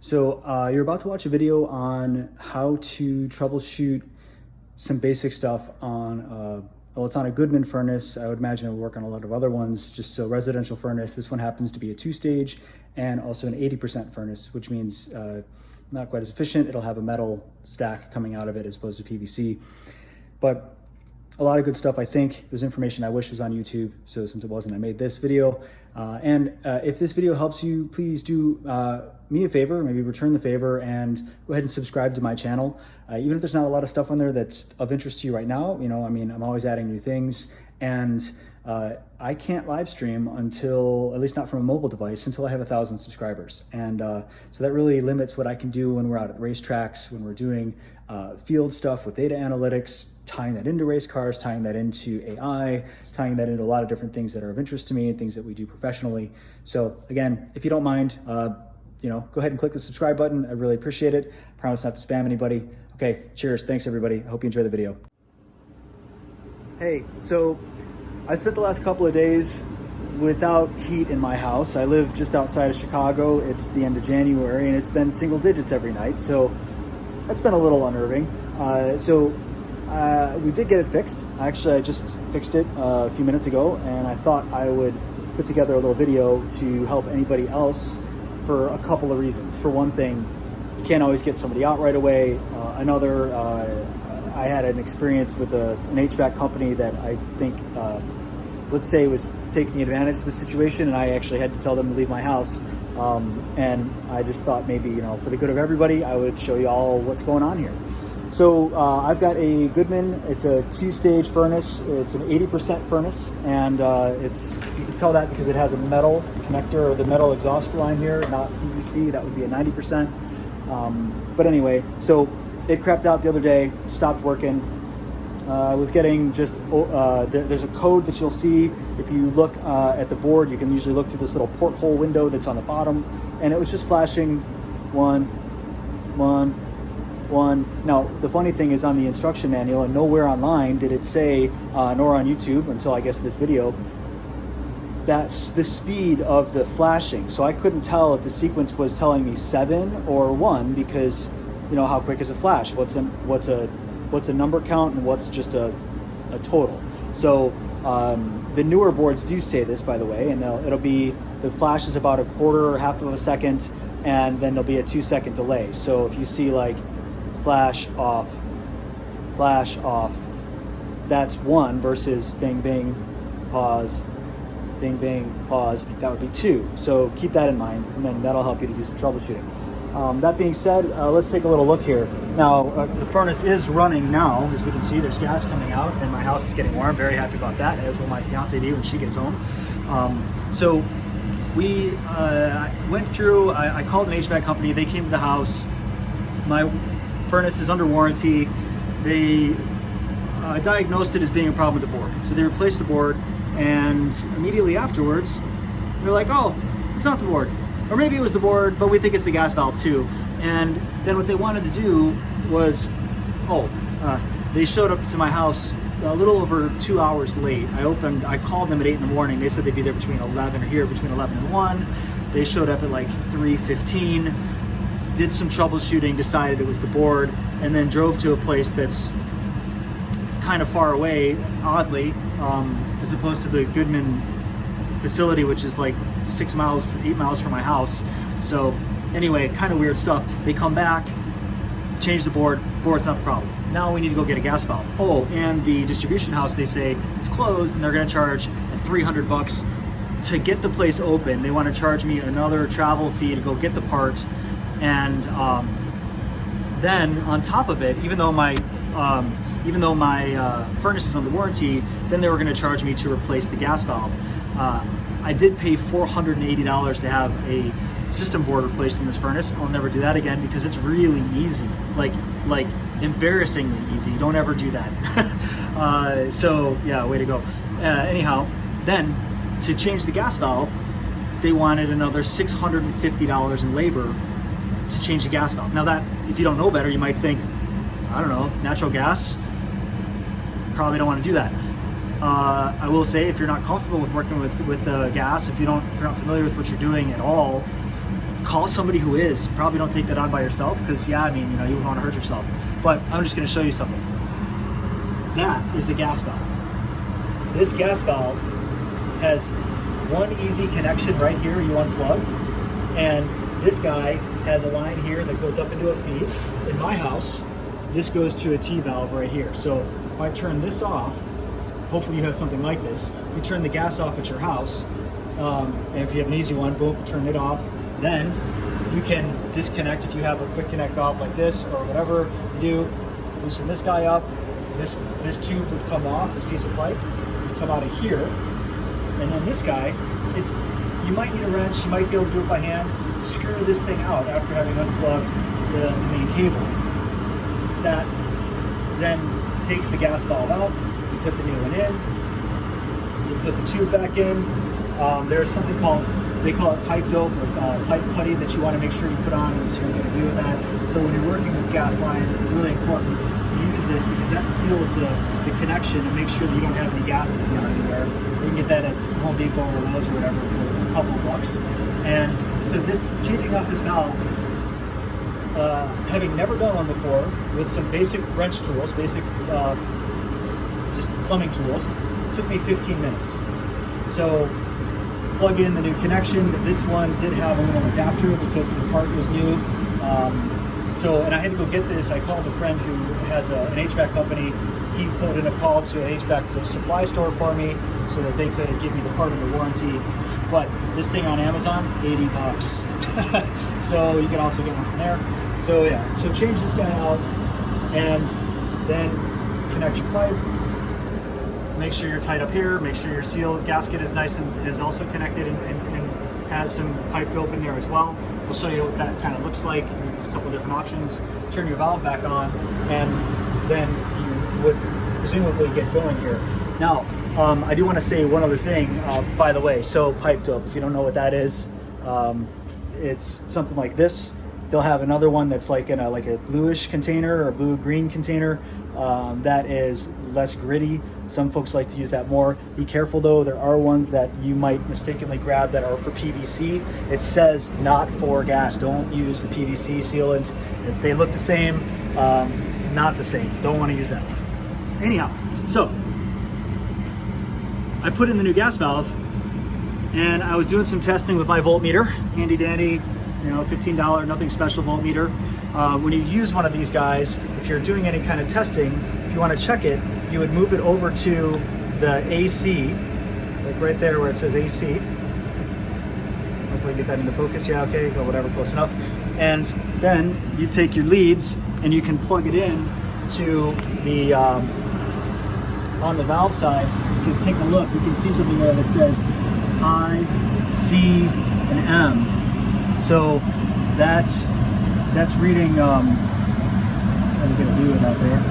So you're about to watch a video on how to troubleshoot some basic stuff on, well, it's on a Goodman furnace. I would imagine it would work on a lot of other ones, just so residential furnace. This one happens to be a 2-stage and also an 80% furnace, which means not quite as efficient. It'll have a metal stack coming out of it as opposed to PVC. But a lot of good stuff, I think. There's information I wish was on YouTube, so since it wasn't, I made this video. If this video helps you, please do me a favor, maybe return the favor, and go ahead and subscribe to my channel. Even if there's not a lot of stuff on there that's of interest to you right now, you know, I mean, I'm always adding new things, and I can't live stream until, at least not from a mobile device, until I have 1,000 subscribers. And so that really limits what I can do when we're out at racetracks, when we're doing field stuff with data analytics, tying that into race cars, tying that into AI, tying that into a lot of different things that are of interest to me and things that we do professionally. So again, if you don't mind, you know, go ahead and click the subscribe button. I really appreciate it. I promise not to spam anybody. Okay, cheers. Thanks everybody. I hope you enjoy the video. Hey, so I spent the last couple of days without heat in my house. I live just outside of Chicago. It's the end of January and it's been single digits every night. So that's been a little unnerving. We did get it fixed. Actually, I just fixed it a few minutes ago, and I thought I would put together a little video to help anybody else for a couple of reasons. For one thing, you can't always get somebody out right away. Another, I had an experience with an HVAC company that I think, let's say, was taking advantage of the situation, and I actually had to tell them to leave my house. And I just thought maybe, you know, for the good of everybody, I would show you all what's going on here. So I've got a Goodman. It's a 2-stage furnace. It's an 80% furnace, and you can tell that because it has a metal connector or the metal exhaust line here, not PVC. That would be a 90%. But anyway, so it crapped out the other day, stopped working. I was getting just, there's a code that you'll see if you look at the board. You can usually look through this little porthole window that's on the bottom, and it was just flashing 1, 1, 1. Now, the funny thing is, on the instruction manual, and nowhere online did it say, nor on YouTube until I guess this video, that's the speed of the flashing. So I couldn't tell if the sequence was telling me 7 or 1, because, you know, how quick is a flash? What's a number count and what's just a total? So the newer boards do say this, by the way, and it'll be, the flash is about a quarter or half of a second, and then there'll be a 2-second delay. So if you see like flash off, that's 1 versus bing, bing, pause, bing, bing, pause, that would be 2. So keep that in mind, and then that'll help you to do some troubleshooting. That being said, let's take a little look here. Now, the furnace is running now. As we can see, there's gas coming out, and my house is getting warm. Very happy about that, as will my fiance be when she gets home. So we went through, I called an HVAC company. They came to the house. My furnace is under warranty. They diagnosed it as being a problem with the board. So they replaced the board, and immediately afterwards, they're like, oh, it's not the board. Or maybe it was the board, but we think it's the gas valve too. And then what they wanted to do was, they showed up to my house a little over 2 hours late. I called them at 8 in the morning. They said they'd be there between 11 and 1. They showed up at like 3:15, did some troubleshooting, decided it was the board, and then drove to a place that's kind of far away, oddly, as opposed to the Goodman facility, which is like 8 miles from my house. So anyway, kind of weird stuff. They come back, change the board's not the problem. Now we need to go get a gas valve. Oh, and the distribution house, they say it's closed, and they're going to charge $300 to get the place open. They want to charge me another travel fee to go get the part, and then on top of it, even though my furnace is under warranty, then they were going to charge me to replace the gas valve. I did pay $480 to have a system board replaced in this furnace. I'll never do that again because it's really easy, like embarrassingly easy. Don't ever do that. So yeah, way to go. Anyhow, then to change the gas valve, they wanted another $650 in labor to change the gas valve. Now that, if you don't know better, you might think, I don't know, natural gas, probably don't want to do that. I will say, if you're not comfortable with working with gas, if you're not familiar with what you're doing at all, call somebody who is. Probably don't take that on by yourself, because yeah, I mean, you know, you wouldn't want to hurt yourself. But I'm just going to show you something. That is the gas valve. This gas valve has one easy connection right here. You unplug, and this guy has a line here that goes up into a feed. In my house, this goes to a T valve right here. So if I turn this off, hopefully you have something like this. You turn the gas off at your house, and if you have an easy one, boom, turn it off. Then you can disconnect if you have a quick connect valve like this or whatever you do. Loosen this guy up. This tube would come off, this piece of pipe would come out of here. And then this guy, you might need a wrench, you might be able to do it by hand. Screw this thing out after having unplugged the main cable. That then takes the gas valve out, you put the new one in, you put the tube back in. There's something called, they call it pipe dope or pipe putty that you want to make sure you put on, and so you're going to do with that. So when you're working with gas lines, it's really important to use this, because that seals the connection and makes sure that you don't have any gas leaking out anywhere. You can get that at Home Depot or Lowe's or whatever for a couple of bucks. And so this, changing out this valve, having never done one before, with some basic wrench tools, basic just plumbing tools, took me 15 minutes. So plug in the new connection. This one did have a little adapter because the part was new. And I had to go get this. I called a friend who has an HVAC company. He put in a call to an HVAC supply store for me so that they could give me the part under warranty. But this thing on Amazon, $80. So you can also get one from there. So yeah, so change this guy out and then connect your pipe. Make sure you're tight up here. Make sure your seal gasket is nice and is also connected and has some pipe dope in there as well. We'll show you what that kind of looks like. There's a couple different options. Turn your valve back on, and then you would presumably get going here. Now, I do want to say one other thing, by the way. So pipe dope, if you don't know what that is, it's something like this. They'll have another one that's like in a bluish container or blue-green container that is less gritty. Some folks like to use that more. Be careful though, there are ones that you might mistakenly grab that are for PVC. It says not for gas. Don't use the PVC sealant. If they look the same, not the same. Don't want to use that one. Anyhow, so I put in the new gas valve and I was doing some testing with my voltmeter, handy dandy, you know, $15, nothing special voltmeter. When you use one of these guys, if you're doing any kind of testing, if you want to check it, you would move it over to the AC, like right there where it says AC. Hopefully get that into focus. Yeah, okay, or whatever, close enough. And then you take your leads and you can plug it in to the, on the valve side. If you take a look, you can see something there that says I, C, and M. So that's reading, what are you going to do with that there?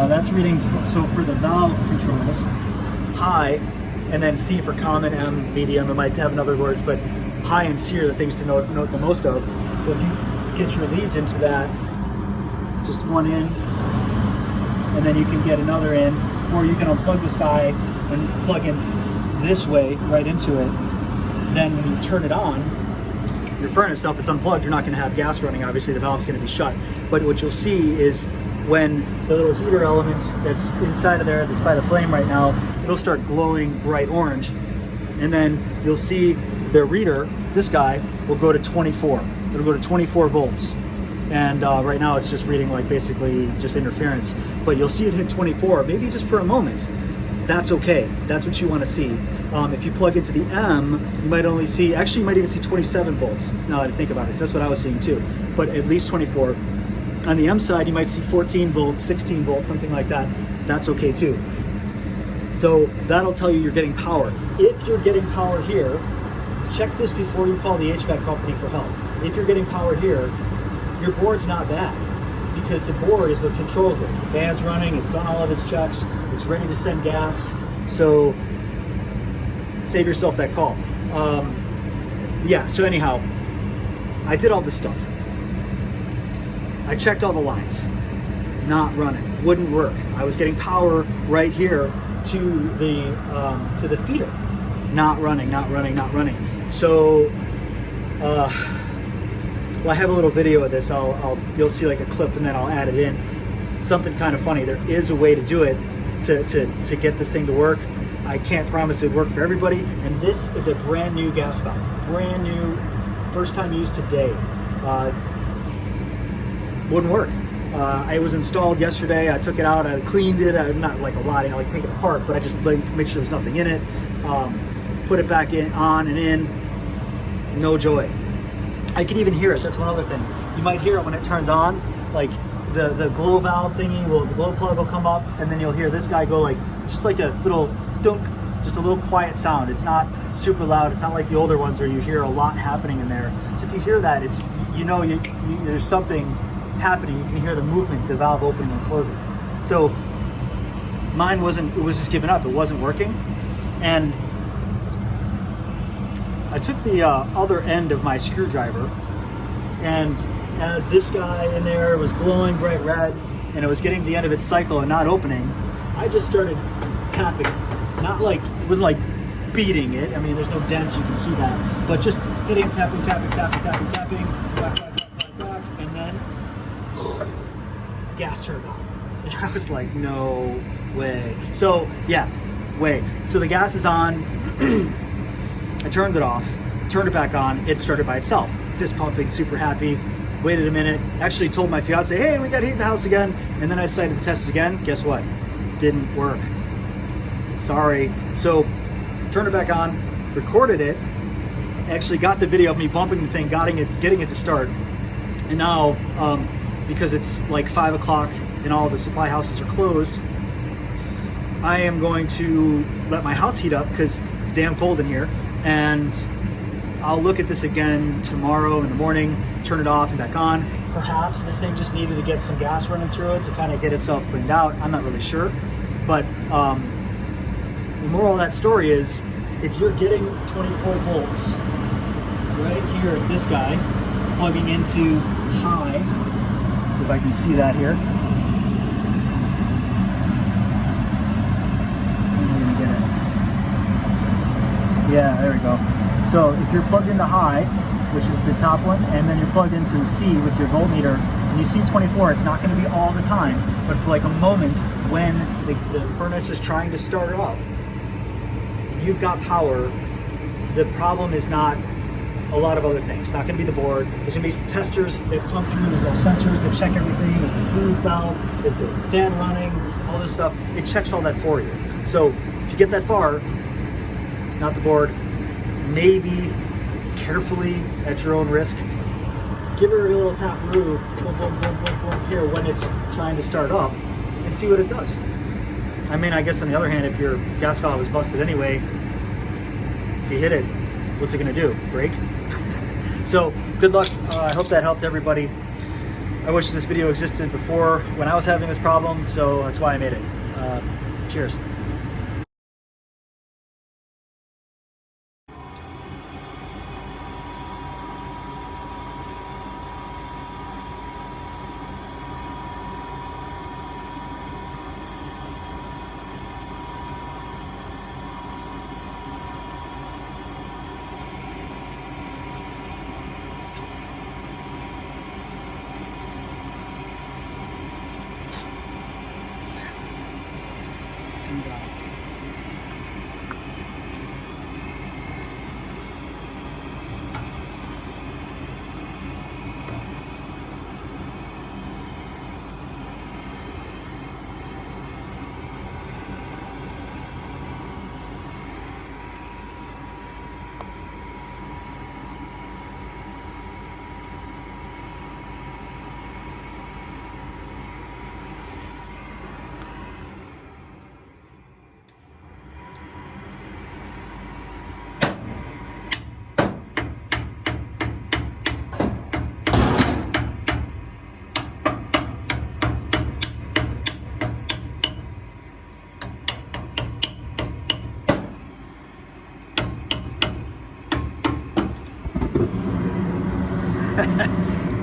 That's reading, so for the valve controls, high, and then C for common, M, medium. It might have another words, but high and C are the things to note the most of. So if you get your leads into that, just one in, and then you can get another in, or you can unplug this guy and plug in this way right into it. Then when you turn it on, your furnace, if it's unplugged, you're not going to have gas running. Obviously, the valve's going to be shut. But what you'll see is when the little heater element that's inside of there, that's by the flame right now, it'll start glowing bright orange. And then you'll see the reader, this guy, will go to 24. It'll go to 24 volts. And right now it's just reading like basically just interference. But you'll see it hit 24, maybe just for a moment. That's okay. That's what you want to see. If you plug into the M, you might only see, actually you might even see 27 volts. Now that I think about it, that's what I was seeing too. But at least 24. On the M side, you might see 14 volts, 16 volts, something like that. That's okay too. So that'll tell you you're getting power. If you're getting power here, check this before you call the HVAC company for help. If you're getting power here, your board's not bad, because the board is what controls this. The fan's running, it's done all of its checks, it's ready to send gas. So save yourself that call. Yeah, so anyhow, I did all this stuff. I checked all the lines, not running, wouldn't work. I was getting power right here to the feeder, not running. So Well, I have a little video of this. You'll see like a clip, and then I'll add it in. Something kind of funny. There is a way to do it to get this thing to work. I can't promise it would work for everybody. And this is a brand new gas valve, brand new, first time used today. Wouldn't work. It was installed yesterday. I took it out. I cleaned it. Not like a lot. I like take it apart, but I just make sure there's nothing in it. Put it back on and in. No joy. I can even hear it. That's one other thing. You might hear it when it turns on. Like the glow valve thingy, the glow plug will come up, and then you'll hear this guy go like, just like a little dunk, just a little quiet sound. It's not super loud. It's not like the older ones where you hear a lot happening in there. So if you hear that, it's, there's something happening. You can hear the movement, the valve opening and closing. So mine it was just giving up. It wasn't working. And I took the other end of my screwdriver, and as this guy in there was glowing bright red and it was getting to the end of its cycle and not opening, I just started tapping. Not like, it wasn't like beating it. I mean, there's no dents, you can see that, but just hitting, tapping, whack, and then gas turned on. And I was like, no way. So yeah, so the gas is on. I turned it off, turned it back on, it started by itself. Fist pumping, super happy. Waited a minute, actually told my fiance, hey, we got heat in the house again. And then I decided to test it again. Guess what? Didn't work. Sorry. So turned it back on, recorded it, actually got the video of me bumping the thing, getting it to start. And now, because it's like 5 o'clock and all the supply houses are closed, I am going to let my house heat up because it's damn cold in here. And I'll look at this again tomorrow in the morning, turn it off and back on. Perhaps this thing just needed to get some gas running through it to kind of get itself cleaned out. I'm not really sure. But the moral of that story is, if you're getting 24 volts right here at this guy, plugging into high, see if I can see that here. Yeah, there we go. So if you're plugged into high, which is the top one, and then you're plugged into the C with your voltmeter, and you see 24, it's not going to be all the time, but for like a moment when the furnace is trying to start up, you've got power. The problem is not a lot of other things. It's not going to be the board. There's going to be testers that come through. There's all sensors that check everything. Is the fluid valve? Is the fan running? All this stuff. It checks all that for you. So if you get that far, not the board, maybe carefully at your own risk, give her a little tap through, boom, boom, boom, boom, boom, here when it's trying to start up, and see what it does. I mean, I guess on the other hand, if your gas valve is busted anyway, if you hit it, what's it gonna do? Break? So good luck. I hope that helped everybody. I wish this video existed before when I was having this problem, so that's why I made it. Cheers.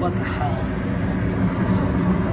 What the hell? It's so funny.